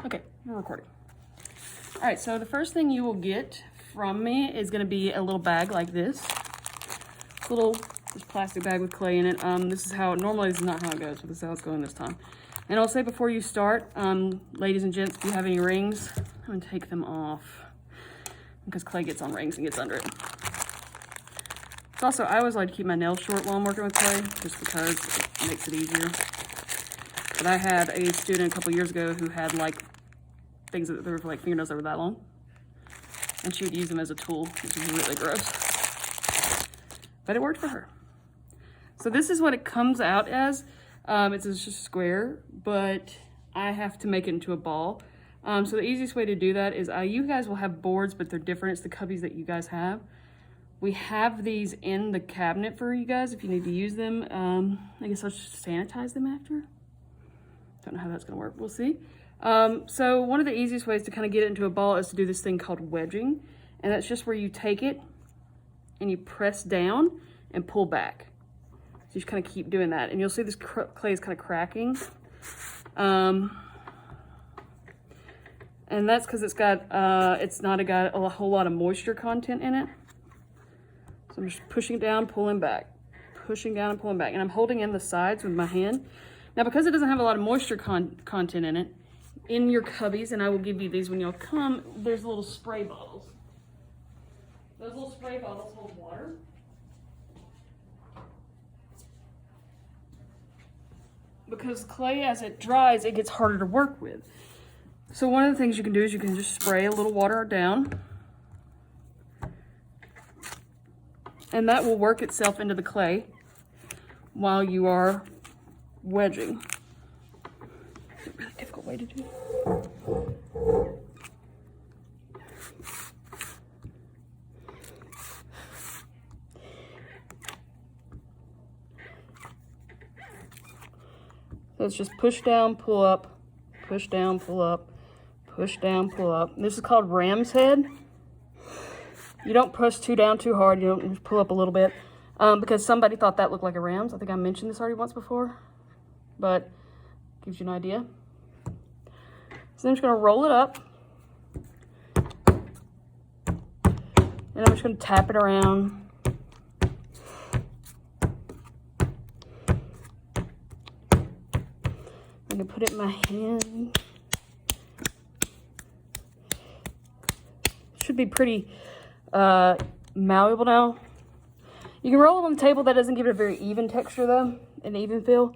Okay, I'm recording. All right, so the first thing you will get from me is gonna be a little bag like this. This plastic bag with clay in it. This is not how it goes, but this is how it's going this time. And I'll say before you start, ladies and gents, if you have any rings, I'm gonna take them off because clay gets on rings and gets under it. Also, I always like to keep my nails short while I'm working with clay, just because it makes it easier. But I had a student a couple years ago who had like things that were like fingernails that were that long, and she would use them as a tool, which is really gross. But it worked for her. So this is what it comes out as. It's just a square, but I have to make it into a ball. So the easiest way to do that is you guys will have boards, but they're different. It's the cubbies that you guys have. We have these in the cabinet for you guys if you need to use them. I guess I'll just sanitize them after. Don't know how that's gonna work, we'll see. So one of the easiest ways to kind of get it into a ball is to do this thing called wedging. And that's just where you take it and you press down and pull back. So you just kind of keep doing that. And you'll see this clay is kind of cracking. And that's because it's not got a whole lot of moisture content in it. So I'm just pushing it down, pulling back, pushing down and pulling back. And I'm holding in the sides with my hand. Now, because it doesn't have a lot of moisture content in it, in your cubbies, and I will give you these when y'all come, there's little spray bottles. Those little spray bottles hold water. Because clay, as it dries, it gets harder to work with. So one of the things you can do is you can just spray a little water down. And that will work itself into the clay while you are wedging. It's a really difficult way to do it. So it's just push down, pull up, push down, pull up, push down, pull up. This is called ram's head. You don't push down too hard. You don't just pull up a little bit because somebody thought that looked like a ram's. I think I mentioned this already once before, but gives you an idea. So I'm just gonna roll it up. And I'm just gonna tap it around. I'm gonna put it in my hand. Should be pretty malleable now. You can roll it on the table. That doesn't give it a very even texture though, an even feel.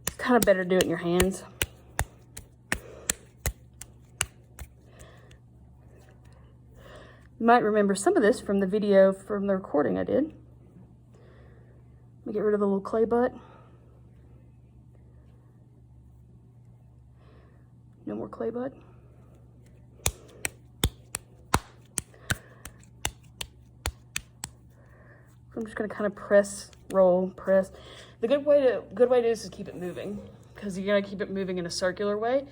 It's kind of better to do it in your hands. You might remember some of this from the video from the recording I did. Let me get rid of the little clay butt. No more clay butt. I'm just gonna kind of press, roll, press. The good way to do this is keep it moving, because you gotta keep it moving in a circular way,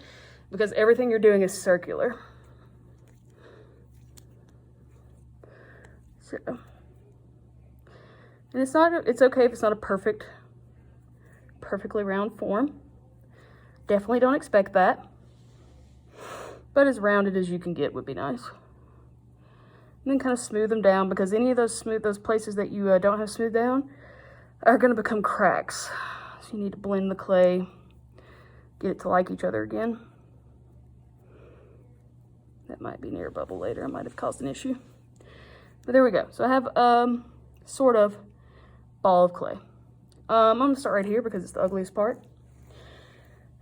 because everything you're doing is circular. So, and it's okay if it's not a perfectly round form. Definitely don't expect that, but as rounded as you can get would be nice. And then kind of smooth them down, because any of those places that you don't have smooth down are going to become cracks. So you need to blend the clay, get it to like each other again. That might be near a bubble later. I might have caused an issue. But there we go. So I have sort of ball of clay. I'm going to start right here because it's the ugliest part.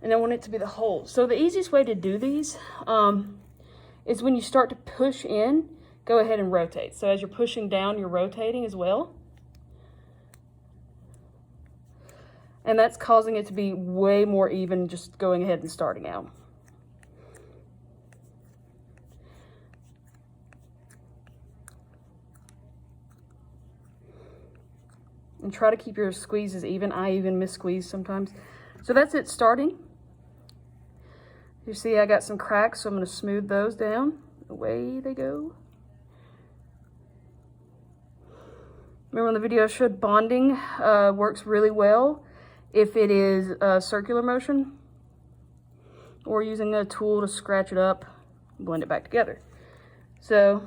And I want it to be the hole. So the easiest way to do these is when you start to push in, go ahead and rotate. So as you're pushing down, you're rotating as well. And that's causing it to be way more even just going ahead and starting out. And try to keep your squeezes even. I even miss squeeze sometimes. So that's it starting. You see I got some cracks, so I'm going to smooth those down. Away they go. Remember on the video I showed bonding works really well if it is circular motion. or using a tool to scratch it up and blend it back together. So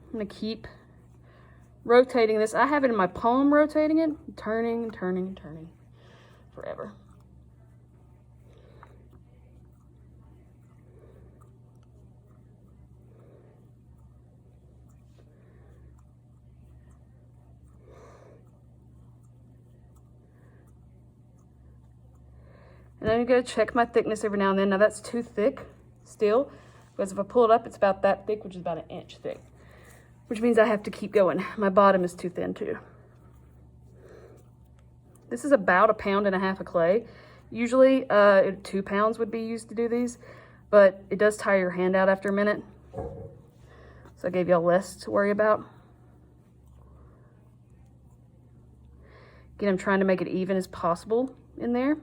I'm gonna keep rotating this. I have it in my palm, rotating it, turning and turning and turning forever. And then I'm gonna check my thickness every now and then. Now that's too thick still, because if I pull it up, it's about that thick, which is about 1 inch thick, which means I have to keep going. My bottom is too thin too. This is about 1.5 pounds of clay. Usually 2 pounds would be used to do these, but it does tire your hand out after a minute. So I gave y'all less to worry about. Again, I'm trying to make it even as possible in there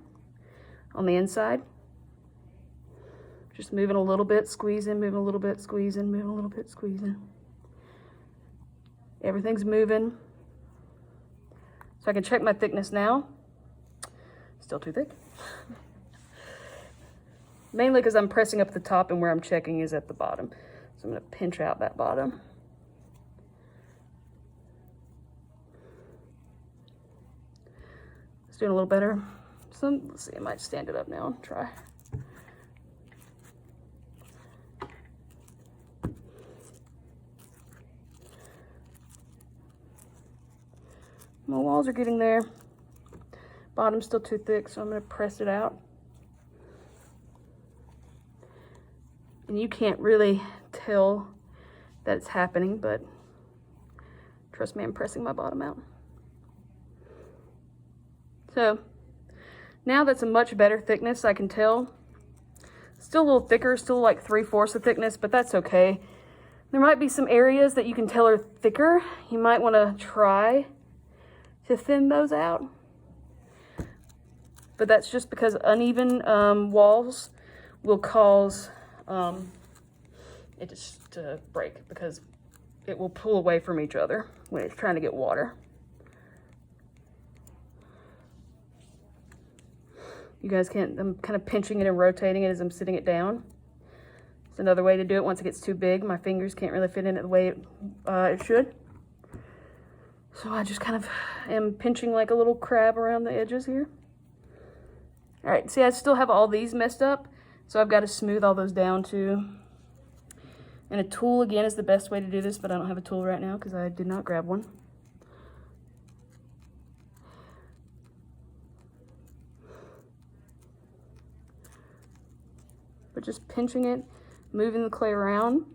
on the inside. Just moving a little bit, squeezing, moving a little bit, squeezing, moving a little bit, squeezing. Everything's moving. So I can check my thickness now. Still too thick. Mainly because I'm pressing up the top and where I'm checking is at the bottom. So I'm gonna pinch out that bottom. It's doing a little better. So let's see, I might stand it up now and try. My walls are getting there. Bottom's still too thick, so I'm gonna press it out. And you can't really tell that it's happening, but trust me, I'm pressing my bottom out. So now that's a much better thickness, I can tell. Still a little thicker, still like 3/4 the thickness, but that's okay. There might be some areas that you can tell are thicker. You might wanna try to thin those out. But that's just because uneven walls will cause it just to break, because it will pull away from each other when it's trying to get water. You guys can't, I'm kind of pinching it and rotating it as I'm sitting it down. It's another way to do it. Once it gets too big, my fingers can't really fit in it the way it should. So I just kind of am pinching like a little crab around the edges here. All right, see, I still have all these messed up, so I've got to smooth all those down too. And a tool, again, is the best way to do this, but I don't have a tool right now because I did not grab one. But just pinching it, moving the clay around.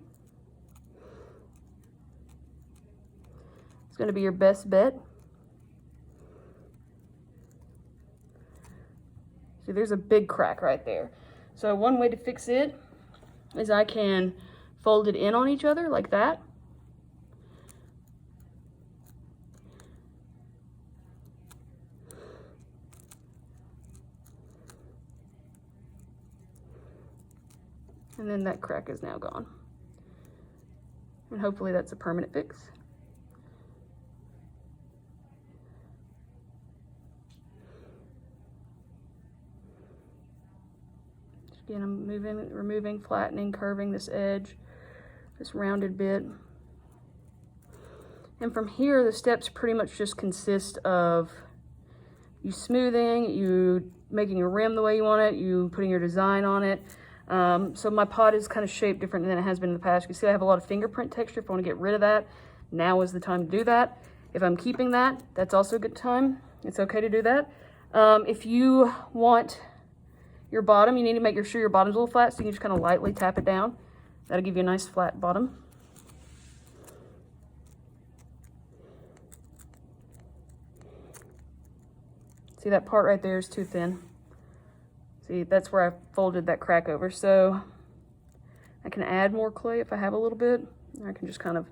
It's going to be your best bet. See, there's a big crack right there. So one way to fix it is I can fold it in on each other like that. And then that crack is now gone. And hopefully that's a permanent fix. Again, I'm moving, removing, flattening, curving this edge, this rounded bit. And from here, the steps pretty much just consist of you smoothing, you making your rim the way you want it, you putting your design on it. So my pot is kind of shaped different than it has been in the past. You can see I have a lot of fingerprint texture. If I want to get rid of that, now is the time to do that. If I'm keeping that, that's also a good time. It's okay to do that. If you want your bottom, you need to make sure your bottom's a little flat, so you can just kind of lightly tap it down. That'll give you a nice flat bottom. See, that part right there is too thin. See, that's where I folded that crack over. So I can add more clay if I have a little bit. I can just kind of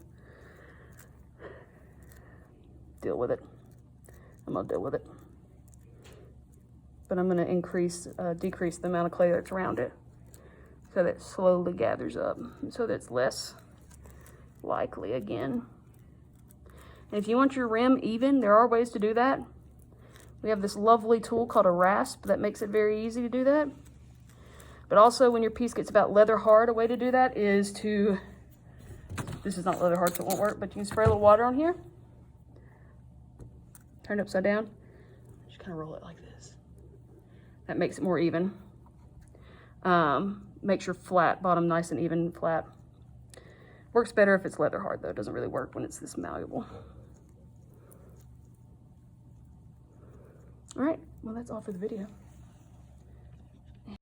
deal with it. I'm gonna deal with it. But I'm gonna decrease the amount of clay that's around it so that it slowly gathers up, so that it's less likely again. And if you want your rim even, there are ways to do that. We have this lovely tool called a rasp that makes it very easy to do that. But also when your piece gets about leather hard, a way to do that is to, this is not leather hard so it won't work, but you can spray a little water on here. Turn it upside down. Just kind of roll it like this. That makes it more even. Makes your flat bottom nice and even and flat. Works better if it's leather hard though. It doesn't really work when it's this malleable. All right, well that's all for the video.